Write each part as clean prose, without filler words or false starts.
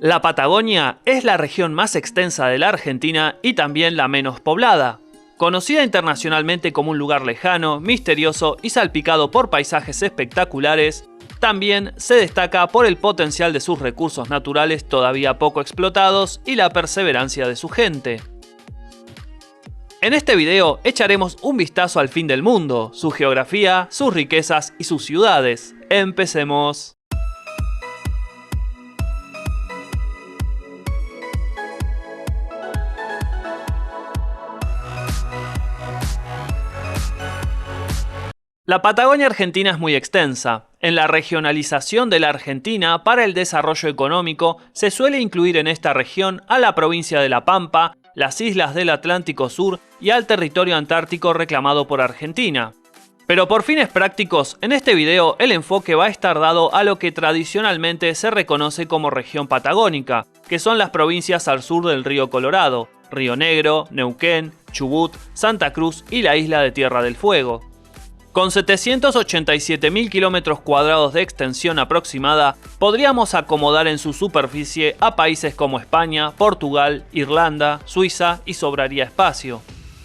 La Patagonia es la región más extensa de la Argentina y también la menos poblada. Conocida internacionalmente como un lugar lejano, misterioso y salpicado por paisajes espectaculares, también se destaca por el potencial de sus recursos naturales todavía poco explotados y la perseverancia de su gente. En este video echaremos un vistazo al fin del mundo, su geografía, sus riquezas y sus ciudades. ¡Empecemos! La Patagonia Argentina es muy extensa. En la regionalización de la Argentina para el desarrollo económico se suele incluir en esta región a la provincia de La Pampa, las islas del Atlántico Sur y al territorio antártico reclamado por Argentina. Pero por fines prácticos, en este video el enfoque va a estar dado a lo que tradicionalmente se reconoce como región patagónica, que son las provincias al sur del río Colorado, Río Negro, Neuquén, Chubut, Santa Cruz y la isla de Tierra del Fuego. Con 787.000 kilómetros cuadrados de extensión aproximada, podríamos acomodar en su superficie a países como España, Portugal, Irlanda, Suiza y sobraría espacio.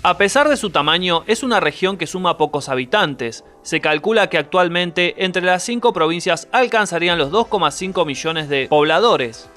A pesar de su tamaño, es una región que suma pocos habitantes. Se calcula que actualmente entre las 5 provincias alcanzarían los 2,5 millones de pobladores.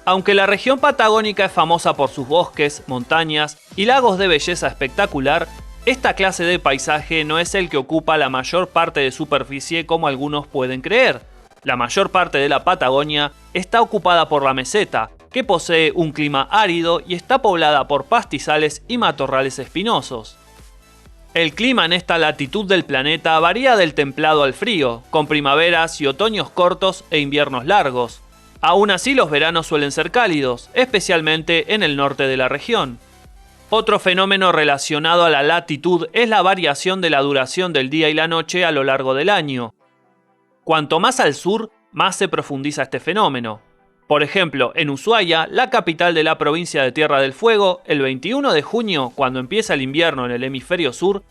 Aunque la región patagónica es famosa por sus bosques, montañas y lagos de belleza espectacular, esta clase de paisaje no es el que ocupa la mayor parte de superficie como algunos pueden creer. La mayor parte de la Patagonia está ocupada por la meseta, que posee un clima árido y está poblada por pastizales y matorrales espinosos. El clima en esta latitud del planeta varía del templado al frío, con primaveras y otoños cortos e inviernos largos. Aún así, los veranos suelen ser cálidos, especialmente en el norte de la región. Otro fenómeno relacionado a la latitud es la variación de la duración del día y la noche a lo largo del año. Cuanto más al sur, más se profundiza este fenómeno. Por ejemplo, en Ushuaia, la capital de la provincia de Tierra del Fuego, el 21 de junio, cuando empieza el invierno en el hemisferio sur,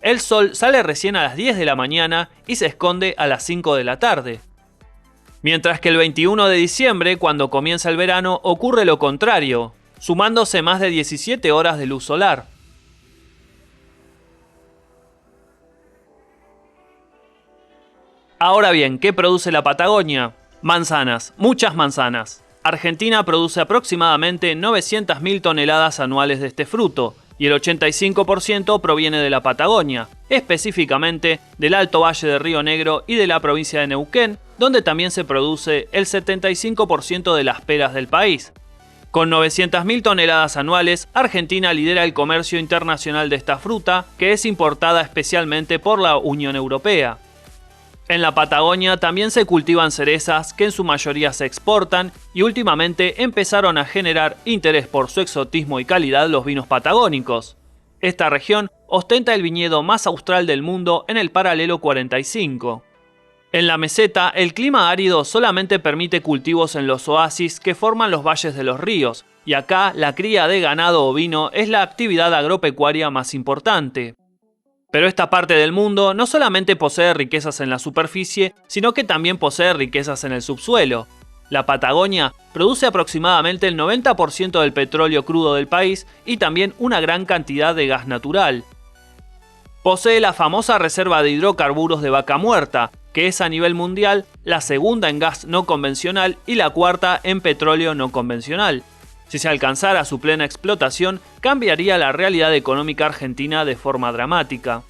el sol sale recién a las 10 de la mañana y se esconde a las 5 de la tarde. Mientras que el 21 de diciembre, cuando comienza el verano, ocurre lo contrario, sumándose más de 17 horas de luz solar. Ahora bien, ¿qué produce la Patagonia? Manzanas, muchas manzanas. Argentina produce aproximadamente 900.000 toneladas anuales de este fruto, y el 85% proviene de la Patagonia, específicamente del Alto Valle de Río Negro y de la provincia de Neuquén, donde también se produce el 75% de las peras del país. Con 900.000 toneladas anuales, Argentina lidera el comercio internacional de esta fruta, que es importada especialmente por la Unión Europea. En la Patagonia también se cultivan cerezas, que en su mayoría se exportan, y últimamente empezaron a generar interés por su exotismo y calidad los vinos patagónicos. Esta región ostenta el viñedo más austral del mundo en el paralelo 45. En la meseta, el clima árido solamente permite cultivos en los oasis que forman los valles de los ríos, y acá la cría de ganado ovino es la actividad agropecuaria más importante. Pero esta parte del mundo no solamente posee riquezas en la superficie, sino que también posee riquezas en el subsuelo. La Patagonia produce aproximadamente el 90% del petróleo crudo del país y también una gran cantidad de gas natural. Posee la famosa reserva de hidrocarburos de Vaca Muerta, que es a nivel mundial la segunda en gas no convencional y la cuarta en petróleo no convencional. Si se alcanzara su plena explotación, cambiaría la realidad económica argentina de forma dramática.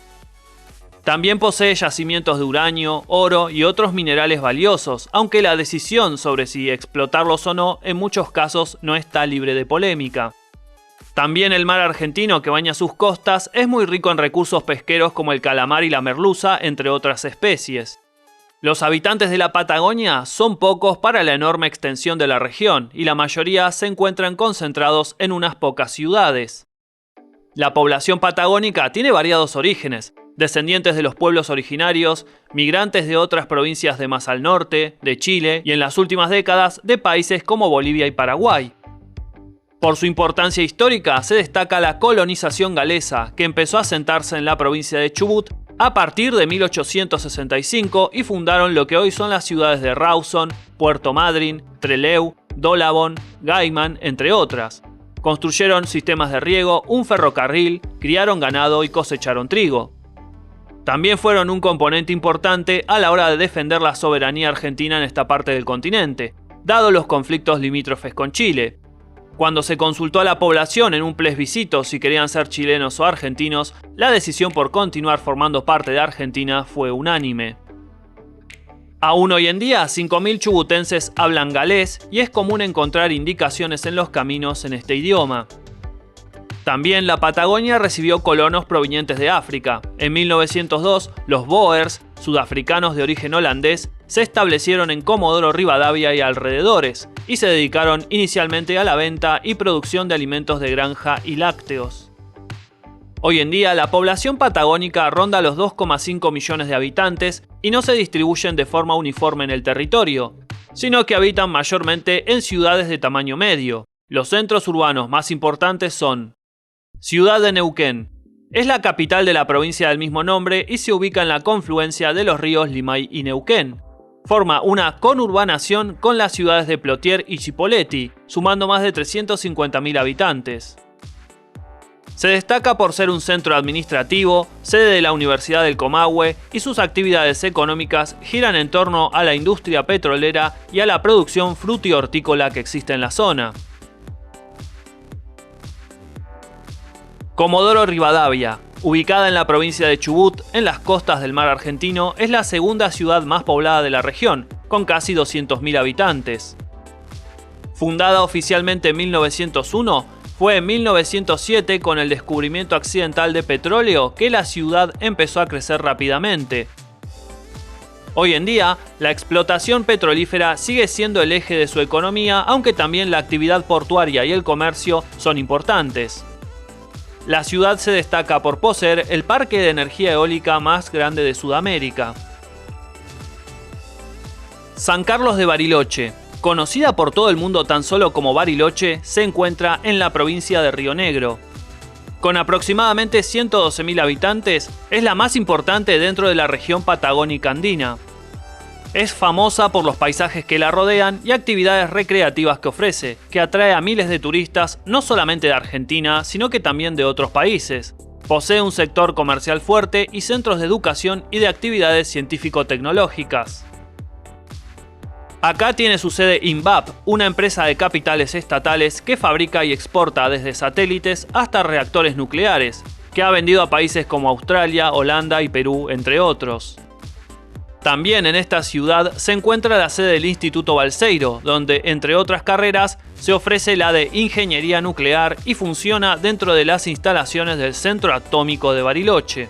También posee yacimientos de uranio, oro y otros minerales valiosos, aunque la decisión sobre si explotarlos o no en muchos casos no está libre de polémica. También el mar argentino que baña sus costas es muy rico en recursos pesqueros como el calamar y la merluza, entre otras especies. Los habitantes de la Patagonia son pocos para la enorme extensión de la región, y la mayoría se encuentran concentrados en unas pocas ciudades. La población patagónica tiene variados orígenes, descendientes de los pueblos originarios, migrantes de otras provincias de más al norte, de Chile y en las últimas décadas de países como Bolivia y Paraguay. Por su importancia histórica se destaca la colonización galesa, que empezó a asentarse en la provincia de Chubut a partir de 1865 y fundaron lo que hoy son las ciudades de Rawson, Puerto Madryn, Trelew, Dólabón, Gaiman, entre otras. Construyeron sistemas de riego, un ferrocarril, criaron ganado y cosecharon trigo. También fueron un componente importante a la hora de defender la soberanía argentina en esta parte del continente, dado los conflictos limítrofes con Chile. Cuando se consultó a la población en un plebiscito si querían ser chilenos o argentinos, la decisión por continuar formando parte de Argentina fue unánime. Aún hoy en día, 5.000 chubutenses hablan galés y es común encontrar indicaciones en los caminos en este idioma. También la Patagonia recibió colonos provenientes de África. En 1902, los Boers, sudafricanos de origen holandés, se establecieron en Comodoro Rivadavia y alrededores, y se dedicaron inicialmente a la venta y producción de alimentos de granja y lácteos. Hoy en día, la población patagónica ronda los 2,5 millones de habitantes y no se distribuyen de forma uniforme en el territorio, sino que habitan mayormente en ciudades de tamaño medio. Los centros urbanos más importantes son Ciudad de Neuquén. Es la capital de la provincia del mismo nombre y se ubica en la confluencia de los ríos Limay y Neuquén. Forma una conurbanación con las ciudades de Plotier y Chipoleti, sumando más de 350.000 habitantes. Se destaca por ser un centro administrativo, sede de la Universidad del Comahue, y sus actividades económicas giran en torno a la industria petrolera y a la producción fruti-hortícola que existe en la zona. Comodoro Rivadavia, ubicada en la provincia de Chubut, en las costas del mar argentino, es la segunda ciudad más poblada de la región, con casi 200.000 habitantes. Fundada oficialmente en 1901, fue en 1907, con el descubrimiento accidental de petróleo, que la ciudad empezó a crecer rápidamente. Hoy en día, la explotación petrolífera sigue siendo el eje de su economía, aunque también la actividad portuaria y el comercio son importantes. La ciudad se destaca por poseer el parque de energía eólica más grande de Sudamérica. San Carlos de Bariloche, conocida por todo el mundo tan solo como Bariloche, se encuentra en la provincia de Río Negro. Con aproximadamente 112.000 habitantes, es la más importante dentro de la región patagónica andina. Es famosa por los paisajes que la rodean y actividades recreativas que ofrece, que atrae a miles de turistas no solamente de Argentina, sino que también de otros países. Posee un sector comercial fuerte y centros de educación y de actividades científico-tecnológicas. Acá tiene su sede INVAP, una empresa de capitales estatales que fabrica y exporta desde satélites hasta reactores nucleares, que ha vendido a países como Australia, Holanda y Perú, entre otros. También en esta ciudad se encuentra la sede del Instituto Balseiro, donde, entre otras carreras, se ofrece la de Ingeniería Nuclear y funciona dentro de las instalaciones del Centro Atómico de Bariloche.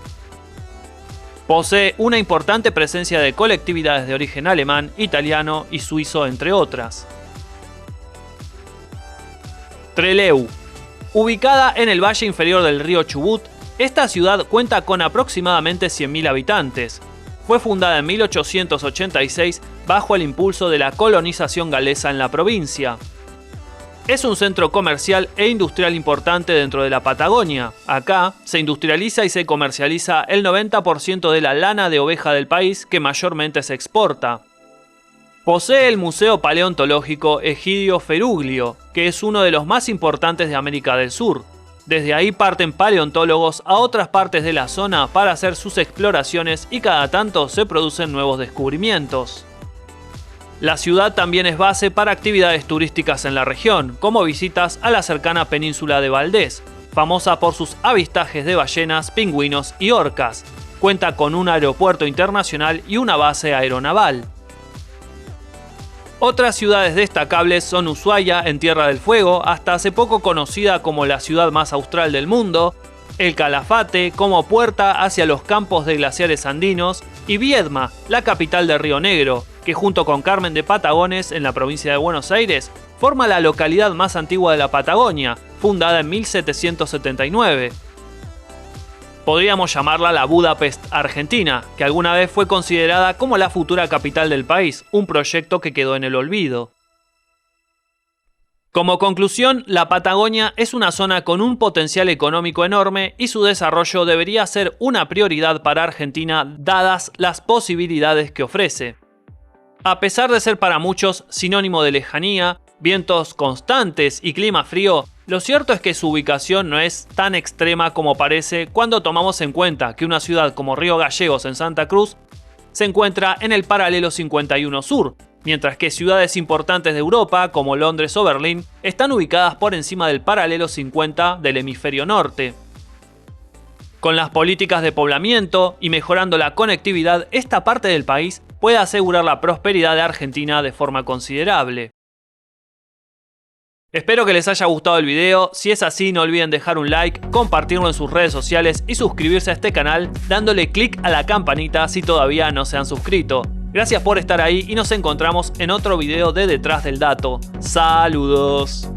Posee una importante presencia de colectividades de origen alemán, italiano y suizo, entre otras. Trelew. Ubicada en el valle inferior del río Chubut, esta ciudad cuenta con aproximadamente 100.000 habitantes. Fue fundada en 1886 bajo el impulso de la colonización galesa en la provincia. Es un centro comercial e industrial importante dentro de la Patagonia. Acá se industrializa y se comercializa el 90% de la lana de oveja del país, que mayormente se exporta. Posee el Museo Paleontológico Egidio Feruglio, que es uno de los más importantes de América del Sur. Desde ahí parten paleontólogos a otras partes de la zona para hacer sus exploraciones y cada tanto se producen nuevos descubrimientos. La ciudad también es base para actividades turísticas en la región, como visitas a la cercana península de Valdés, famosa por sus avistajes de ballenas, pingüinos y orcas. Cuenta con un aeropuerto internacional y una base aeronaval. Otras ciudades destacables son Ushuaia, en Tierra del Fuego, hasta hace poco conocida como la ciudad más austral del mundo, El Calafate, como puerta hacia los campos de glaciares andinos, y Viedma, la capital de Río Negro, que junto con Carmen de Patagones, en la provincia de Buenos Aires, forma la localidad más antigua de la Patagonia, fundada en 1779. Podríamos llamarla la Budapest argentina, que alguna vez fue considerada como la futura capital del país, un proyecto que quedó en el olvido. Como conclusión, la Patagonia es una zona con un potencial económico enorme y su desarrollo debería ser una prioridad para Argentina dadas las posibilidades que ofrece. A pesar de ser para muchos sinónimo de lejanía, vientos constantes y clima frío, lo cierto es que su ubicación no es tan extrema como parece cuando tomamos en cuenta que una ciudad como Río Gallegos en Santa Cruz se encuentra en el paralelo 51 sur, mientras que ciudades importantes de Europa como Londres o Berlín están ubicadas por encima del paralelo 50 del hemisferio norte. Con las políticas de poblamiento y mejorando la conectividad, esta parte del país puede asegurar la prosperidad de Argentina de forma considerable. Espero que les haya gustado el video. Si es así, no olviden dejar un like, compartirlo en sus redes sociales y suscribirse a este canal dándole click a la campanita si todavía no se han suscrito. Gracias por estar ahí y nos encontramos en otro video de Detrás del Dato. ¡Saludos!